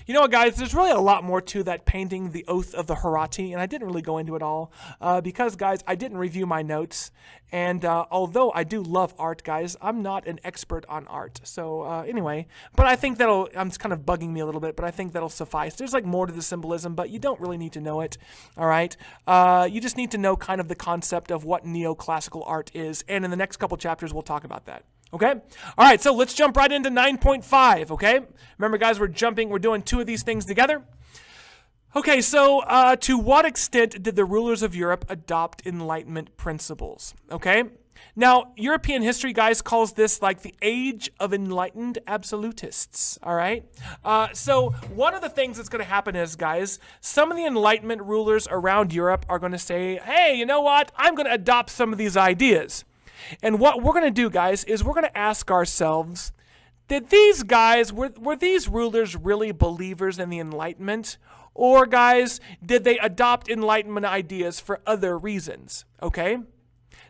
You know what, guys? There's really a lot more to that painting, The Oath of the Herati, and I didn't really go into it all because, guys, I didn't review my notes. And although I do love art, guys, I'm not an expert on art. So anyway, but I think it's kind of bugging me a little bit, but I think that'll suffice. There's like more to the symbolism, but you don't really need to know it, all right? You just need to know kind of the concept of what neoclassical art is, and in the next couple chapters, we'll talk about that. Okay? All right, so let's jump right into 9.5, okay? Remember, guys, we're doing two of these things together. Okay, so to what extent did the rulers of Europe adopt Enlightenment principles? Okay? Now, European history, guys, calls this like the age of enlightened absolutists, all right? So one of the things that's going to happen is, guys, some of the Enlightenment rulers around Europe are going to say, hey, you know what? I'm going to adopt some of these ideas. And what we're going to do, guys, is we're going to ask ourselves, did these guys, were these rulers really believers in the Enlightenment? Or, guys, did they adopt Enlightenment ideas for other reasons? Okay?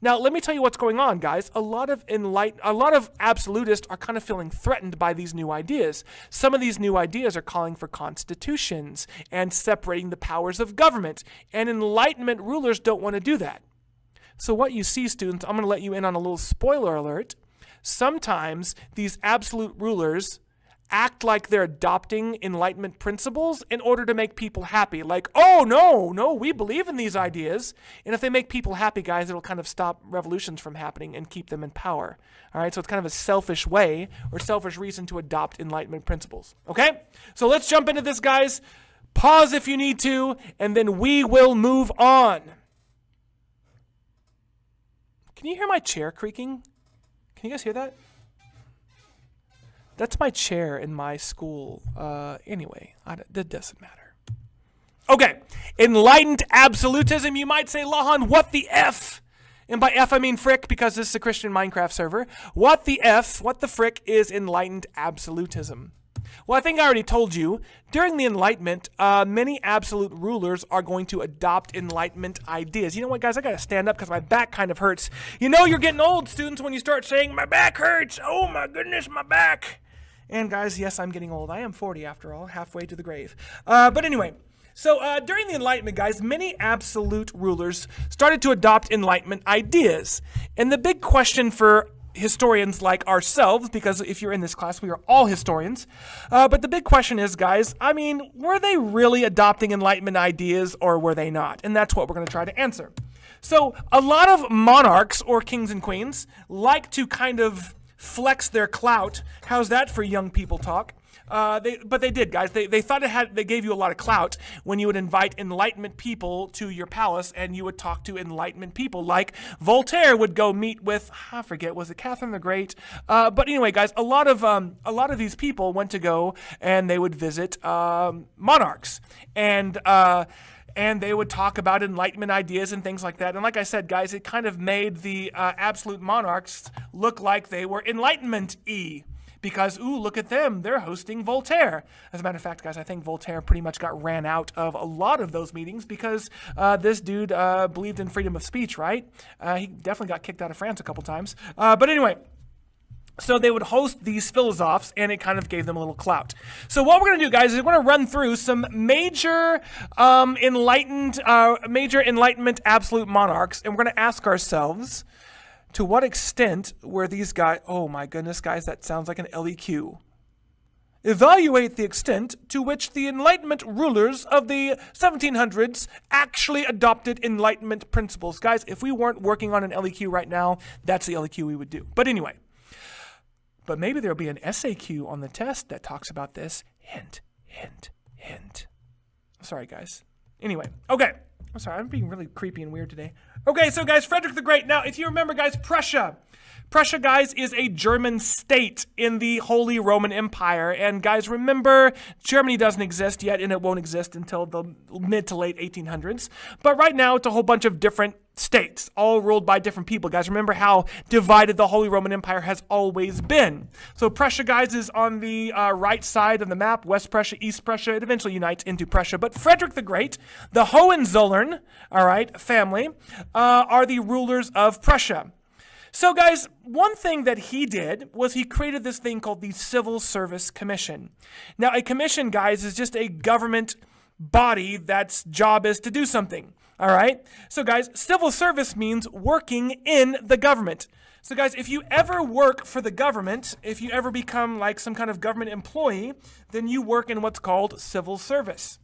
Now, let me tell you what's going on, guys. A lot of absolutists are kind of feeling threatened by these new ideas. Some of these new ideas are calling for constitutions and separating the powers of government. And Enlightenment rulers don't want to do that. So what you see, students, I'm going to let you in on a little spoiler alert. Sometimes these absolute rulers act like they're adopting Enlightenment principles in order to make people happy. Like, oh, no, we believe in these ideas. And if they make people happy, guys, it'll kind of stop revolutions from happening and keep them in power. All right, so it's kind of a selfish way or selfish reason to adopt Enlightenment principles. Okay, so let's jump into this, guys. Pause if you need to, and then we will move on. Can you hear my chair creaking? Can you guys hear that? That's my chair in my school. Anyway, that doesn't matter. Okay, Enlightened Absolutism. You might say, Lahan, what the F? And by F, I mean frick, because this is a Christian Minecraft server. What the frick is Enlightened Absolutism? Well, I think I already told you, during the Enlightenment, many absolute rulers are going to adopt Enlightenment ideas. You know what, guys? I got to stand up because my back kind of hurts. You know you're getting old, students, when you start saying, my back hurts. Oh, my goodness, my back. And, guys, yes, I'm getting old. I am 40, after all, halfway to the grave. But anyway, so during the Enlightenment, guys, many absolute rulers started to adopt Enlightenment ideas. And the big question for historians like ourselves, because if you're in this class, we are all historians. But the big question is, guys, I mean, were they really adopting Enlightenment ideas or were they not? And that's what we're going to try to answer. So a lot of monarchs or kings and queens like to kind of flex their clout. How's that for young people talk? But they did, guys. They thought they gave you a lot of clout when you would invite Enlightenment people to your palace and you would talk to Enlightenment people. Like Voltaire would go meet with, I forget, was it Catherine the Great? But anyway, guys, a lot of these people went to go and they would visit monarchs and they would talk about Enlightenment ideas and things like that. And like I said, guys, it kind of made the absolute monarchs look like they were Enlightenment-y. Because, ooh, look at them. They're hosting Voltaire. As a matter of fact, guys, I think Voltaire pretty much got ran out of a lot of those meetings because this dude believed in freedom of speech, right? He definitely got kicked out of France a couple times. But anyway, so they would host these philosophes, and it kind of gave them a little clout. So what we're going to do, guys, is we're going to run through some major Enlightenment absolute monarchs, and we're going to ask ourselves, to what extent were these guys, oh my goodness, guys, that sounds like an LEQ. Evaluate the extent to which the Enlightenment rulers of the 1700s actually adopted Enlightenment principles. Guys, if we weren't working on an LEQ right now, that's the LEQ we would do. But anyway, but maybe there'll be an SAQ on the test that talks about this. Hint, hint, hint. Sorry, guys. Anyway, okay. I'm sorry, I'm being really creepy and weird today. Okay, so guys, Frederick the Great. Now, if you remember, guys, Prussia, guys, is a German state in the Holy Roman Empire. And guys, remember, Germany doesn't exist yet, and it won't exist until the mid to late 1800s. But right now, it's a whole bunch of different states, all ruled by different people. Guys, remember how divided the Holy Roman Empire has always been. So Prussia, guys, is on the right side of the map, West Prussia, East Prussia. It eventually unites into Prussia. But Frederick the Great, the Hohenzollern, all right, family, are the rulers of Prussia. So guys, one thing that he did was he created this thing called the Civil Service Commission. Now, a commission, guys, is just a government body that's job is to do something. All right? So guys, civil service means working in the government. So guys, if you ever work for the government, if you ever become like some kind of government employee, then you work in what's called civil service.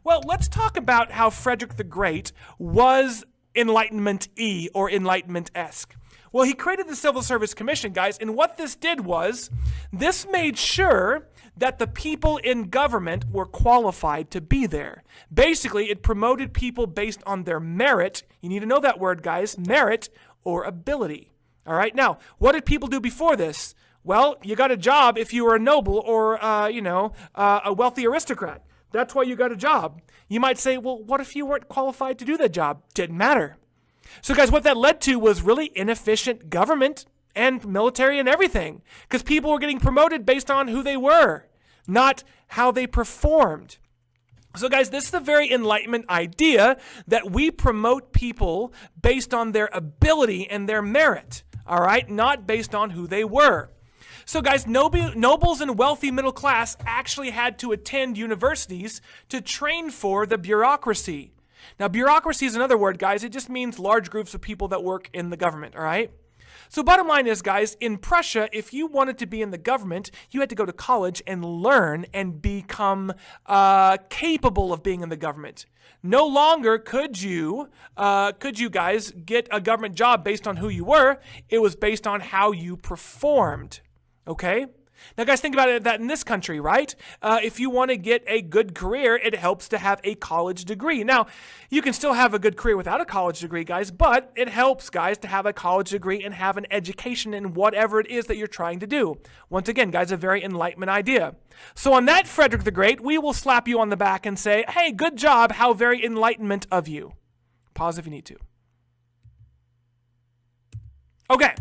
Well, let's talk about how Frederick the Great was Enlightenment-y or Enlightenment-esque. Well, he created the Civil Service Commission, guys, and what this did was this made sure that the people in government were qualified to be there. Basically, it promoted people based on their merit. You need to know that word, guys, merit or ability. All right, now, what did people do before this? Well, you got a job if you were a noble or, a wealthy aristocrat. That's why you got a job. You might say, well, what if you weren't qualified to do that job? Didn't matter. So guys, what that led to was really inefficient government and military and everything, because people were getting promoted based on who they were, not how they performed. So guys, this is the very Enlightenment idea that we promote people based on their ability and their merit, all right, not based on who they were. So guys, nobles and wealthy middle class actually had to attend universities to train for the bureaucracy. Now, bureaucracy is another word, guys. It just means large groups of people that work in the government, all right? So bottom line is, guys, in Prussia, if you wanted to be in the government, you had to go to college and learn and become capable of being in the government. No longer could you guys get a government job based on who you were. It was based on how you performed, okay? Now, guys, think about it that in this country, right? If you want to get a good career, it helps to have a college degree. Now, you can still have a good career without a college degree, guys, but it helps, guys, to have a college degree and have an education in whatever it is that you're trying to do. Once again, guys, a very Enlightenment idea. So on that, Frederick the Great, we will slap you on the back and say, hey, good job, how very Enlightenment of you. Pause if you need to. Okay.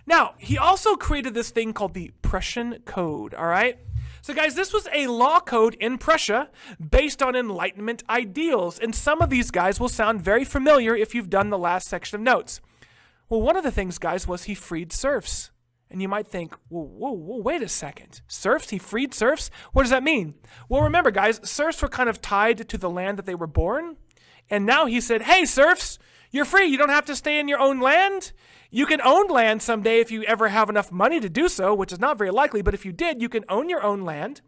Now, he also created this thing called the Prussian Code, all right? So guys, this was a law code in Prussia based on Enlightenment ideals, and some of these guys will sound very familiar if you've done the last section of notes. Well, one of the things, guys, was he freed serfs. And you might think, whoa, wait a second. Serfs? He freed serfs? What does that mean? Well, remember, guys, serfs were kind of tied to the land that they were born, and now he said, hey, serfs, you're free. You don't have to stay in your own land. You can own land someday if you ever have enough money to do so, which is not very likely, but if you did, you can own your own land.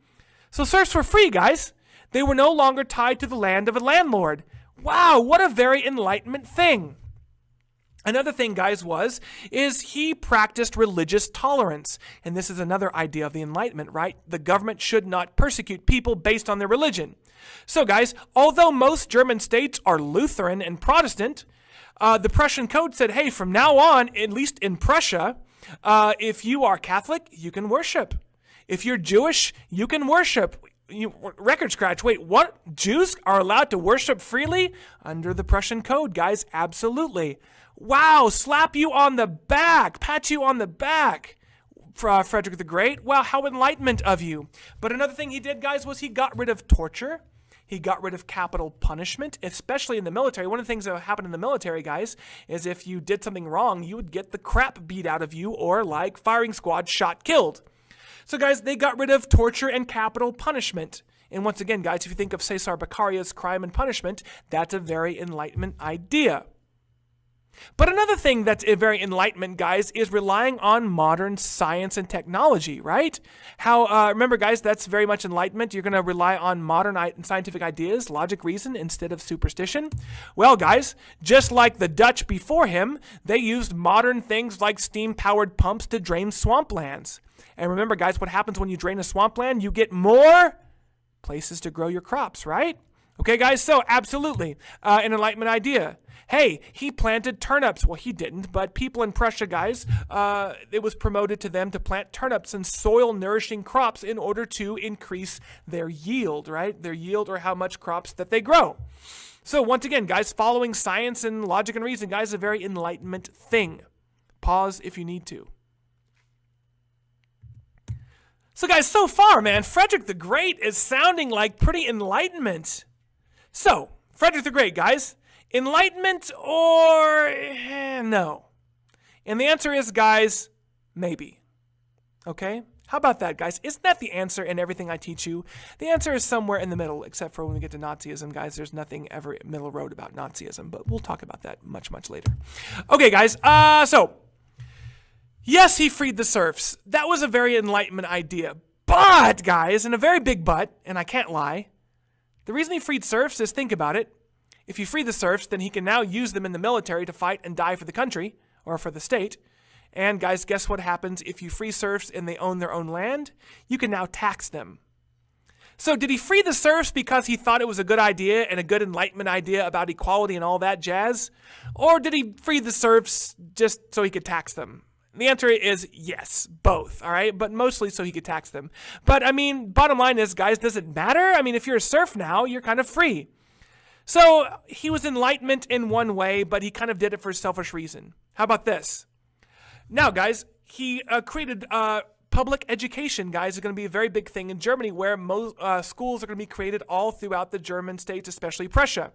So serfs were free, guys. They were no longer tied to the land of a landlord. Wow, what a very Enlightenment thing. Another thing, guys, is he practiced religious tolerance. And this is another idea of the Enlightenment, right? The government should not persecute people based on their religion. So, guys, although most German states are Lutheran and Protestant, the Prussian Code said, hey, from now on, at least in Prussia, if you are Catholic, you can worship. If you're Jewish, you can worship. Record scratch. Wait, what? Jews are allowed to worship freely? Under the Prussian Code, guys, absolutely. Wow, slap you on the back, pat you on the back. Frederick the Great. Wow, how Enlightenment of you. But another thing he did, guys, was he got rid of torture. He got rid of capital punishment, especially in the military. One of the things that happened in the military, guys, is if you did something wrong, you would get the crap beat out of you or, like, firing squad, shot, killed. So, guys, they got rid of torture and capital punishment. And once again, guys, if you think of Cesar Beccaria's Crime and Punishment, that's a very Enlightenment idea. But another thing that's a very Enlightenment, guys, is relying on modern science and technology, right? Remember, guys, that's very much Enlightenment. You're going to rely on modern scientific ideas, logic, reason, instead of superstition. Well, guys, just like the Dutch before him, they used modern things like steam-powered pumps to drain swamplands. And remember, guys, what happens when you drain a swampland? You get more places to grow your crops, right? Okay, guys, so absolutely an Enlightenment idea. Hey, he planted turnips. Well, he didn't, but people in Prussia, guys, it was promoted to them to plant turnips and soil-nourishing crops in order to increase their yield, right? Their yield or how much crops that they grow. So once again, guys, following science and logic and reason, guys, is a very Enlightenment thing. Pause if you need to. So, guys, so far, man, Frederick the Great is sounding like pretty Enlightenment. So, Frederick the Great, guys, Enlightenment or no? And the answer is, guys, maybe. Okay? How about that, guys? Isn't that the answer in everything I teach you? The answer is somewhere in the middle, except for when we get to Nazism, guys. There's nothing ever middle road about Nazism, but we'll talk about that much, much later. Okay, guys. So, yes, he freed the serfs. That was a very Enlightenment idea. But, guys, and a very big but, and I can't lie, the reason he freed serfs is, think about it. If you free the serfs, then he can now use them in the military to fight and die for the country, or for the state. And guys, guess what happens if you free serfs and they own their own land? You can now tax them. So did he free the serfs because he thought it was a good idea and a good Enlightenment idea about equality and all that jazz? Or did he free the serfs just so he could tax them? The answer is yes, both, all right? But mostly so he could tax them. But I mean, bottom line is, guys, does it matter? I mean, if you're a serf now, you're kind of free. So he was Enlightenment in one way, but he kind of did it for a selfish reason. How about this? Now, guys, he created public education, guys, is going to be a very big thing in Germany, where most schools are going to be created all throughout the German states, especially Prussia.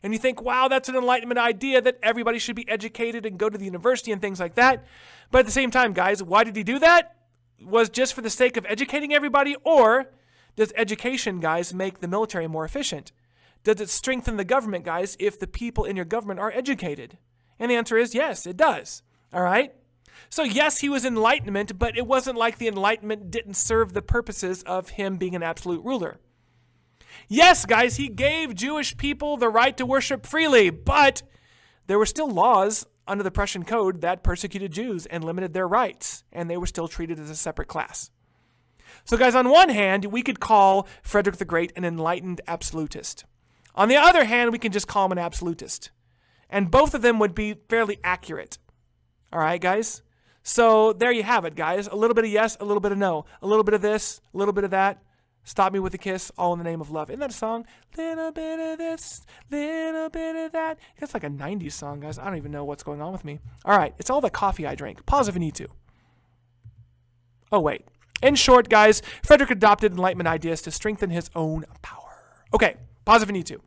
And you think, wow, that's an Enlightenment idea that everybody should be educated and go to the university and things like that. But at the same time, guys, why did he do that? Was just for the sake of educating everybody? Or does education, guys, make the military more efficient? Does it strengthen the government, guys, if the people in your government are educated? And the answer is yes, it does. All right? So yes, he was Enlightenment, but it wasn't like the Enlightenment didn't serve the purposes of him being an absolute ruler. Yes, guys, he gave Jewish people the right to worship freely, but there were still laws under the Prussian Code that persecuted Jews and limited their rights, and they were still treated as a separate class. So guys, on one hand, we could call Frederick the Great an enlightened absolutist. On the other hand, we can just call him an absolutist. And both of them would be fairly accurate. All right, guys? So there you have it, guys. A little bit of yes, a little bit of no. A little bit of this, a little bit of that. Stop me with a kiss, all in the name of love. Isn't that a song? Little bit of this, little bit of that. It's like a 90s song, guys. I don't even know what's going on with me. All right, it's all the coffee I drank. Pause if you need to. Oh, wait. In short, guys, Frederick adopted Enlightenment ideas to strengthen his own power. Okay, pause if you need to.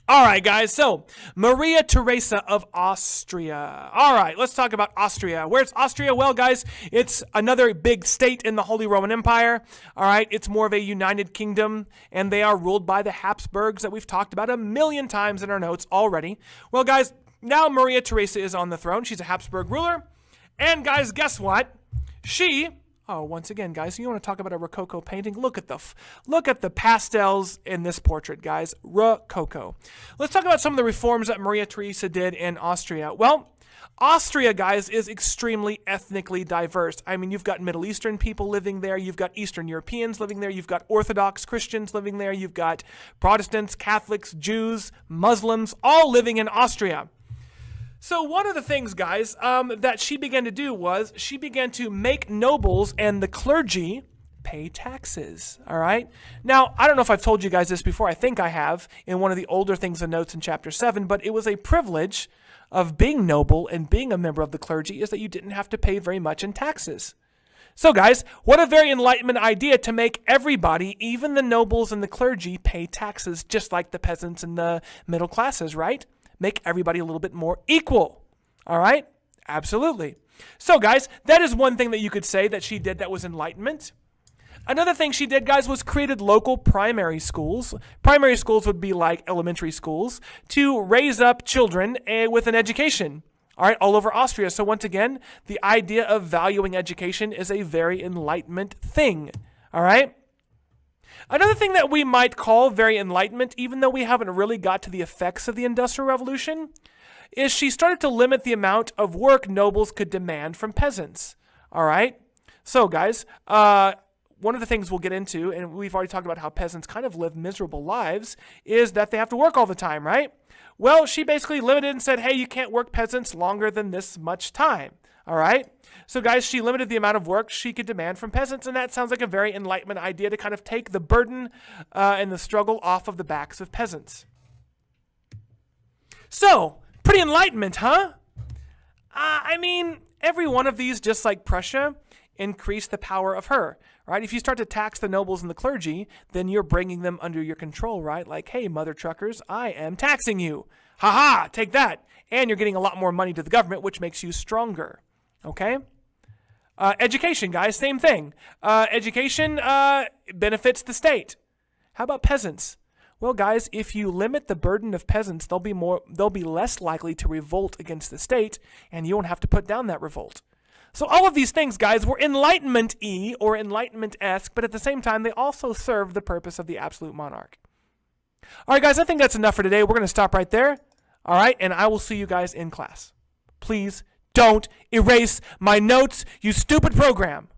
All right, guys, so Maria Theresa of Austria. All right, let's talk about Austria. Where's Austria? Well, guys, it's another big state in the Holy Roman Empire. All right, it's more of a united kingdom, and they are ruled by the Habsburgs that we've talked about a million times in our notes already. Well, guys, now Maria Theresa is on the throne. She's a Habsburg ruler. And, guys, guess what? Once again, guys, you want to talk about a Rococo painting? Look at the pastels in this portrait, guys. Rococo. Let's talk about some of the reforms that Maria Theresa did in Austria. Well, Austria, guys, is extremely ethnically diverse. I mean, you've got Middle Eastern people living there. You've got Eastern Europeans living there. You've got Orthodox Christians living there. You've got Protestants, Catholics, Jews, Muslims, all living in Austria. So one of the things, guys, that she began to do was she began to make nobles and the clergy pay taxes, all right? Now, I don't know if I've told you guys this before. I think I have in one of the older things and notes in chapter 7, but it was a privilege of being noble and being a member of the clergy is that you didn't have to pay very much in taxes. So, guys, what a very Enlightenment idea to make everybody, even the nobles and the clergy, pay taxes just like the peasants and the middle classes, right? Make everybody a little bit more equal. All right? Absolutely. So, guys, that is one thing that you could say that she did that was Enlightenment. Another thing she did, guys, was created local primary schools. Primary schools would be like elementary schools to raise up children with an education. All right, all over Austria. So once again, the idea of valuing education is a very Enlightenment thing. All right? Another thing that we might call very Enlightenment, even though we haven't really got to the effects of the Industrial Revolution, is she started to limit the amount of work nobles could demand from peasants. All right? So, guys, one of the things we'll get into, and we've already talked about how peasants kind of live miserable lives, is that they have to work all the time, right? Well, she basically limited and said, hey, you can't work peasants longer than this much time. All right? So, guys, she limited the amount of work she could demand from peasants, and that sounds like a very Enlightenment idea to kind of take the burden and the struggle off of the backs of peasants. So, pretty Enlightenment, huh? I mean, every one of these, just like Prussia, increased the power of her. right? If you start to tax the nobles and the clergy, then you're bringing them under your control, right? Like, hey, mother truckers, I am taxing you. Ha ha, take that. And you're getting a lot more money to the government, which makes you stronger, okay? Education, guys, same thing. Education benefits the state. How about peasants? Well, guys, if you limit the burden of peasants, they'll be less likely to revolt against the state, and you won't have to put down that revolt. So all of these things, guys, were Enlightenment-y or Enlightenment-esque, but at the same time, they also serve the purpose of the absolute monarch. All right, guys, I think that's enough for today. We're going to stop right there. All right, and I will see you guys in class. Please don't erase my notes, you stupid program.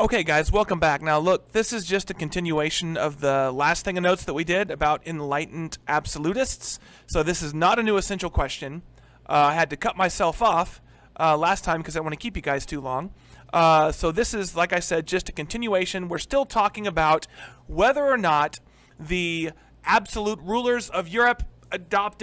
Okay, guys, welcome back. Now, look, this is just a continuation of the last thing of notes that we did about enlightened absolutists. So this is not a new essential question. I had to cut myself off last time because I want to keep you guys too long. So this is, like I said, just a continuation. We're still talking about whether or not the absolute rulers of Europe adopted